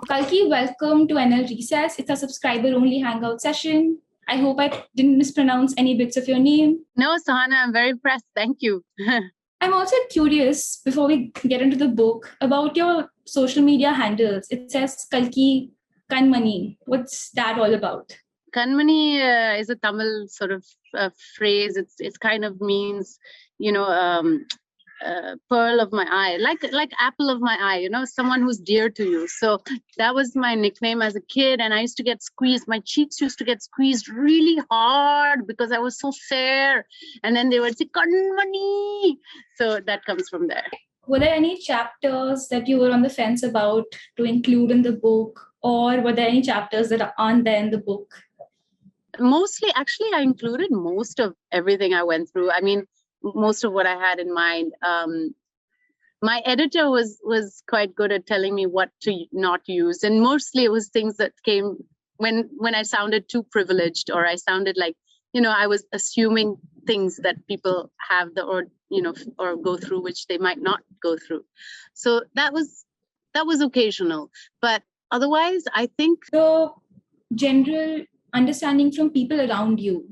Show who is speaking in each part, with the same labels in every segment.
Speaker 1: Kalki, welcome to NL Recess. It's a subscriber-only hangout session. I hope I didn't mispronounce any bits of your name.
Speaker 2: No, Suhana, I'm very impressed. Thank you.
Speaker 1: I'm also curious, before we get into the book, about your social media handles. It says Kalki Kanmani. What's that all about?
Speaker 2: Kanmani is a Tamil sort of phrase. It kind of means, pearl of my eye, like apple of my eye, someone who's dear to you. So that was my nickname as a kid. And I used to get squeezed. My cheeks used to get squeezed really hard because I was so fair. And then they would say, Kanmani. So that comes from there.
Speaker 1: Were there any chapters that you were on the fence about to include in the book? Or were there any chapters that aren't there in the book?
Speaker 2: Mostly, actually, I included most of everything I went through. I mean, most of what I had in mind. My editor was quite good at telling me what to not use. And mostly it was things that came when I sounded too privileged, or I sounded like, I was assuming things that people have or go through, which they might not go through. So that was occasional. But otherwise, I think
Speaker 1: the general understanding from people around you,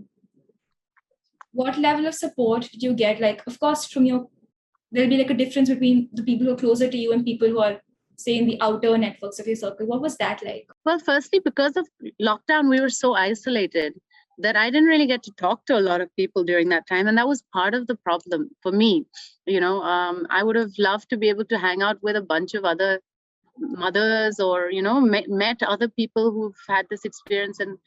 Speaker 1: what level of support did you get? Like, of course, there'll be like a difference between the people who are closer to you and people who are, say, in the outer networks of your circle. What was that like?
Speaker 2: Well, firstly, because of lockdown, we were so isolated that I didn't really get to talk to a lot of people during that time. And that was part of the problem for me. I would have loved to be able to hang out with a bunch of other mothers or, met other people who've had this experience. And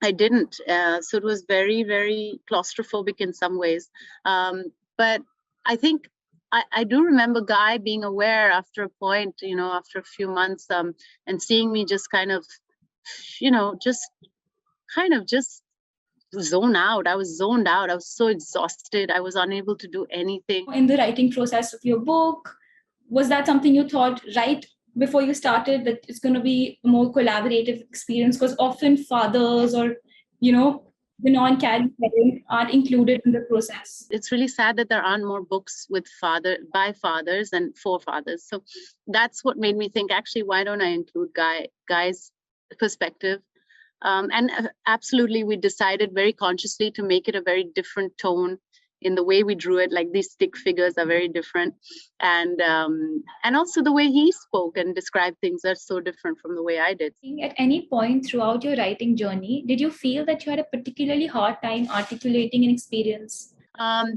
Speaker 2: I didn't. So it was very, very claustrophobic in some ways. But I think I do remember Guy being aware after a point, after a few months, and seeing me just kind of zone out. I was zoned out. I was so exhausted. I was unable to do anything.
Speaker 1: In the writing process of your book, was that something you thought right before you started, that it's going to be a more collaborative experience? Because often fathers or, the non-caring parents aren't included in the process.
Speaker 2: It's really sad that there aren't more books by fathers and for fathers. So that's what made me think, actually, why don't I include Guy's perspective? And absolutely, we decided very consciously to make it a very different tone in the way we drew it. Like, these stick figures are very different, and also the way he spoke and described things are so different from the way I did.
Speaker 1: At any point throughout your writing journey, did you feel that you had a particularly hard time articulating an experience?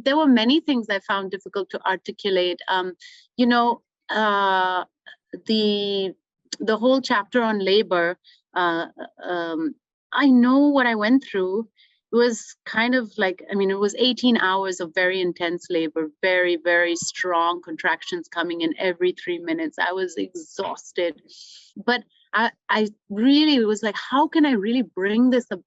Speaker 2: There were many things I found difficult to articulate. The whole chapter on labor, I know what I went through. It was kind of like, it was 18 hours of very intense labor, very, very strong contractions coming in every 3 minutes. I was exhausted. But I really was like, how can I really bring this up,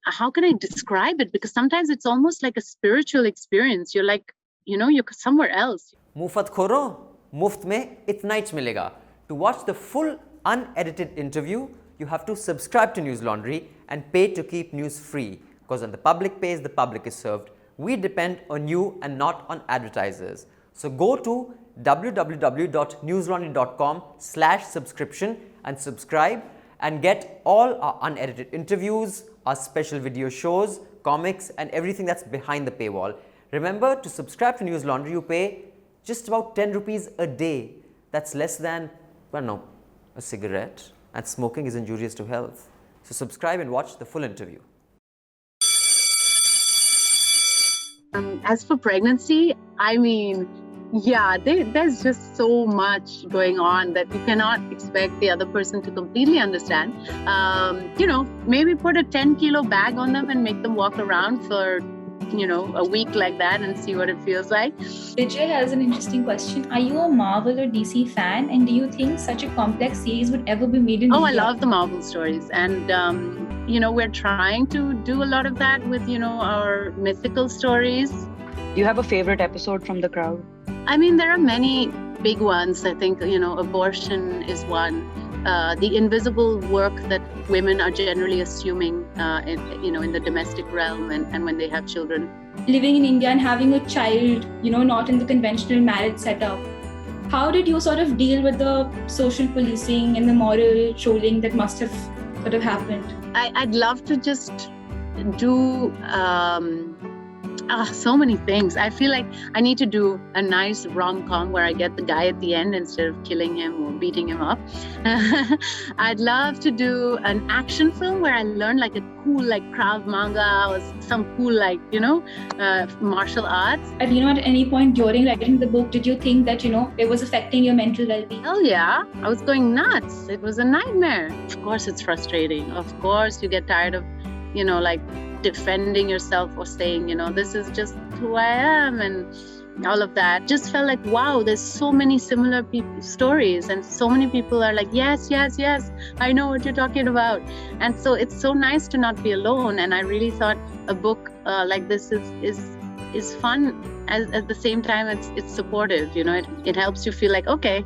Speaker 2: How can I describe it? Because sometimes it's almost like a spiritual experience. You're like, you're somewhere else.
Speaker 3: Mufat khoro, muft mein itna hi milega. To watch the full unedited interview, you have to subscribe to News Laundry and pay to keep news free. Because when the public pays, the public is served. We depend on you and not on advertisers. So go to www.newslaundry.com/subscription and subscribe and get all our unedited interviews, our special video shows, comics, and everything that's behind the paywall. Remember, to subscribe to News Laundry, you pay just about 10 rupees a day. That's less than, a cigarette. And smoking is injurious to health. So subscribe and watch the full interview.
Speaker 2: As for pregnancy, there's just so much going on that you cannot expect the other person to completely understand. Maybe put a 10-kilo bag on them and make them walk around for a week like that and see what it feels like.
Speaker 1: Vijay has an interesting question. Are you a Marvel or DC fan? And do you think such a complex series would ever be made in India?
Speaker 2: I love the Marvel stories. And, we're trying to do a lot of that with, our mythical stories.
Speaker 4: Do you have a favorite episode from The Crowd?
Speaker 2: There are many big ones. I think, abortion is one. The invisible work that women are generally assuming, in the domestic realm and when they have children.
Speaker 1: Living in India and having a child, not in the conventional marriage setup. How did you sort of deal with the social policing and the moral trolling that must have sort of happened?
Speaker 2: I'd love to just do so many things. I feel like I need to do a nice rom-com where I get the guy at the end instead of killing him or beating him up. I'd love to do an action film where I learn like a cool like Krav Maga or some cool like, martial arts.
Speaker 1: At any point during writing the book, did you think that, it was affecting your mental well-being?
Speaker 2: Hell yeah. I was going nuts. It was a nightmare. Of course it's frustrating. Of course you get tired of, defending yourself or saying, this is just who I am and all of that. Just felt like, wow, there's so many similar stories and so many people are like, yes, I know what you're talking about. And so it's so nice to not be alone. And I really thought a book like this is fun. At the same time, it's supportive. It helps you feel like, okay,